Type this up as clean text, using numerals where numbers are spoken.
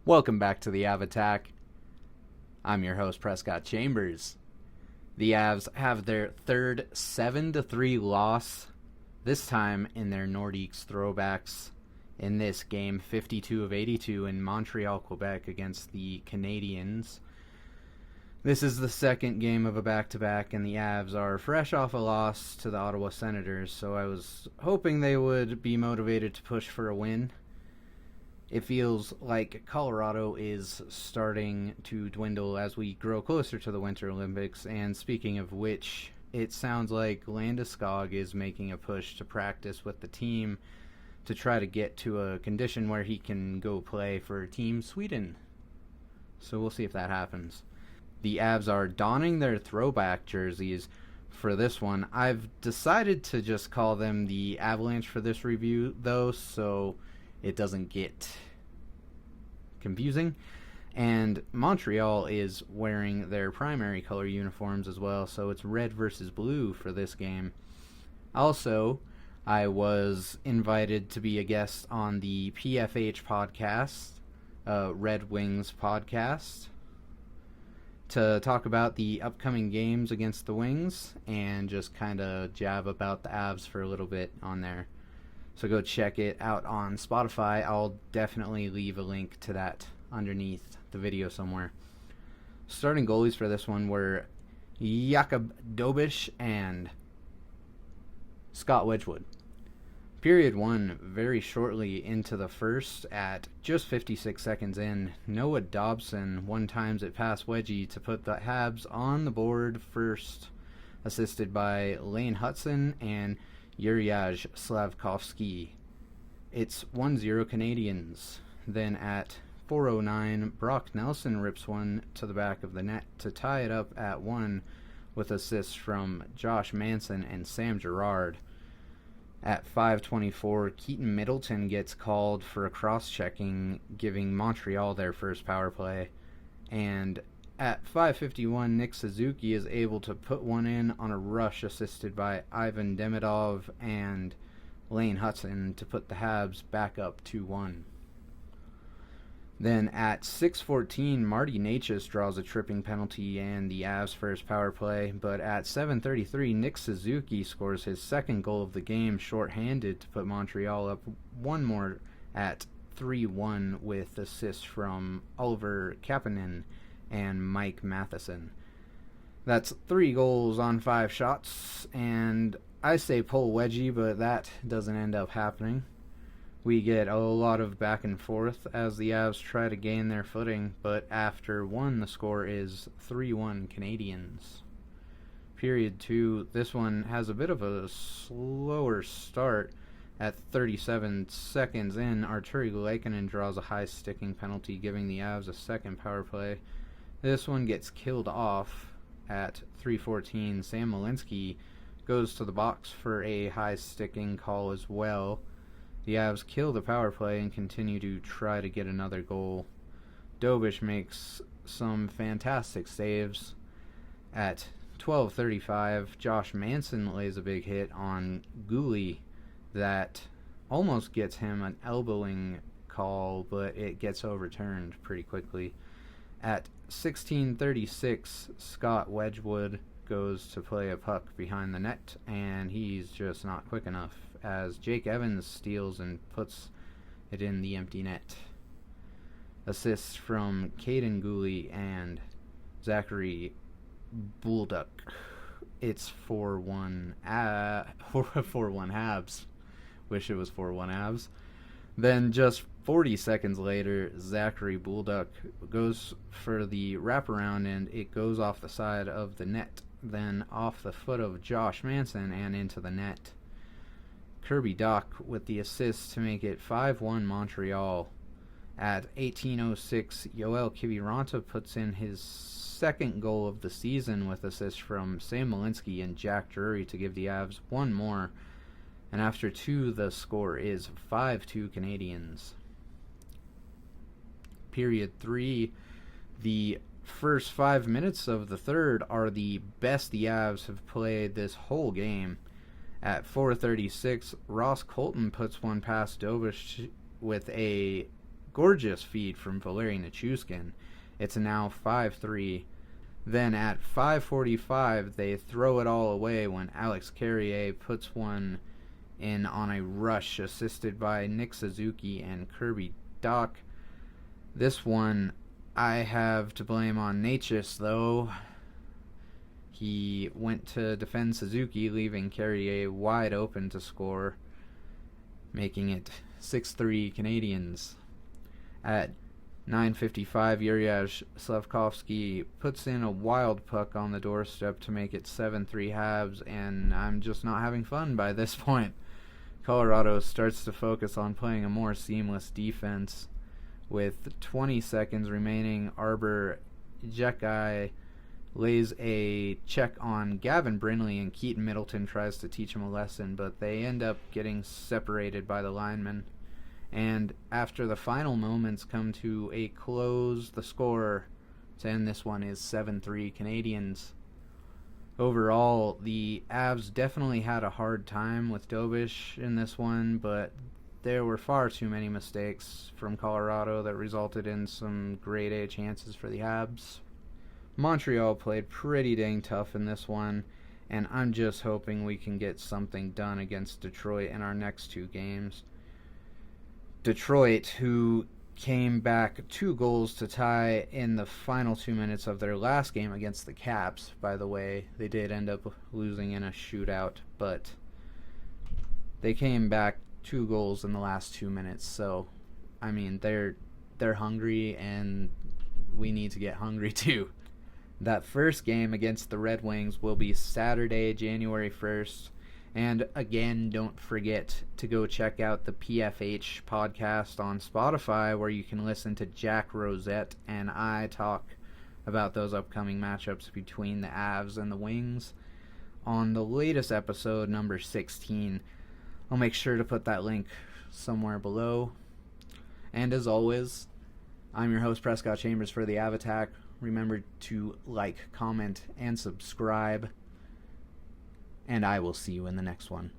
Welcome back to the Av Attack. I'm your host, Prescott Chambers. The Avs have their third 7-3 loss, this time in their Nordiques throwbacks in this game, 52 of 82 in Montreal, Quebec against the Canadiens. This is the second game of a back-to-back, and the Avs are fresh off a loss to the Ottawa Senators, so I was hoping they would be motivated to push for a win. It feels like Colorado is starting to dwindle as we grow closer to the Winter Olympics, and speaking of which, it sounds like Landeskog is making a push to practice with the team to try to get to a condition where he can go play for Team Sweden. So we'll see if that happens. The Avs are donning their throwback jerseys for this one. I've decided to just call them the Avalanche for this review, though, so it doesn't get confusing. And Montreal is wearing their primary color uniforms as well, so it's red versus blue for this game. Also, I was invited to be a guest on the PFH Podcast, Red Wings podcast, to talk about the upcoming games against the Wings and just kind of jab about the Avs for a little bit on there. So go check it out on Spotify. I'll definitely leave a link to that underneath the video somewhere. Starting goalies for this one were Jakub Dobish and Scott Wedgwood. Period one, very shortly into the first, at just 56 seconds in, Noah Dobson one-times it past Wedgie to put the Habs on the board first, assisted by Lane Hutson and Yuriaj Slavkovsky. It's 1-0 Canadiens. Then at 4:09, Brock Nelson rips one to the back of the net to tie it up at 1 with assists from Josh Manson and Sam Girard. At 5:24, Keaton Middleton gets called for a cross-checking, giving Montreal their first power play. And at 5:51, Nick Suzuki is able to put one in on a rush assisted by Ivan Demidov and Lane Hutson to put the Habs back up 2-1. Then at 6:14, Marty Necas draws a tripping penalty and the Avs' first power play, but at 7:33, Nick Suzuki scores his second goal of the game shorthanded to put Montreal up one more at 3-1 with assists from Oliver Kapanen and Mike Matheson. That's 3 goals on 5 shots, and I say pull Wedgie, but that doesn't end up happening. We get a lot of back and forth as the Avs try to gain their footing, but after 1, the score is 3-1 Canadiens. Period 2, this one has a bit of a slower start. At 37 seconds in, Arturi Lehkonen draws a high-sticking penalty, giving the Avs a second power play. This one gets killed off at 3:14. Sam Malinsky goes to the box for a high-sticking call as well. The Avs kill the power play and continue to try to get another goal. Dobish makes some fantastic saves. At 12:35, Josh Manson lays a big hit on Gouli that almost gets him an elbowing call, but it gets overturned pretty quickly. At 16:36, Scott Wedgwood goes to play a puck behind the net, and he's just not quick enough as Jake Evans steals and puts it in the empty net. Assists from Caden Gouli and Zachary Bullduk. It's 4-1 Habs. Wish it was 4-1 Avs. Then just 40 seconds later, Zachary Bullduk goes for the wraparound, and it goes off the side of the net, then off the foot of Josh Manson and into the net. Kirby Dach with the assist to make it 5-1 Montreal. At 18:06, Yoel Kiviranta puts in his second goal of the season with assists from Sam Malinsky and Jack Drury to give the Avs one more. And after 2, the score is 5-2 Canadiens. Period 3, the first 5 minutes of the third are the best the Avs have played this whole game. At 4:36, Ross Colton puts one past Dobish with a gorgeous feed from Valeri Nichushkin. It's now 5-3. Then at 5:45, they throw it all away when Alex Carrier puts one in on a rush assisted by Nick Suzuki and Kirby Dach. This one I have to blame on Necas, though. He went to defend Suzuki, leaving Carrier wide open to score, making it 6-3 Canadiens. At 9:55, Yuriy Slafkovsky puts in a wild puck on the doorstep to make it 7-3 Habs, and I'm just not having fun by this point. Colorado starts to focus on playing a more seamless defense. With 20 seconds remaining, Arbor Jekai lays a check on Gavin Brindley, and Keaton Middleton tries to teach him a lesson, but they end up getting separated by the linemen. And after the final moments come to a close, the score to end this one is 7-3 Canadiens. Overall, the Avs definitely had a hard time with Dobish in this one, but there were far too many mistakes from Colorado that resulted in some grade A chances for the Habs. Montreal played pretty dang tough in this one, and I'm just hoping we can get something done against Detroit in our next two games. Detroit, who came back 2 goals to tie in the final 2 minutes of their last game against the Caps. By the way, they did end up losing in a shootout, but they came back 2 goals in the last 2 minutes. So, I mean, they're hungry, and we need to get hungry too. That first game against the Red Wings will be Saturday, January 1st. And again, don't forget to go check out the PFH podcast on Spotify, where you can listen to Jack Rosette and I talk about those upcoming matchups between the Avs and the Wings on the latest episode, number 16. I'll make sure to put that link somewhere below. And as always, I'm your host, Prescott Chambers, for the Avattack. Remember to like, comment, and subscribe. And I will see you in the next one.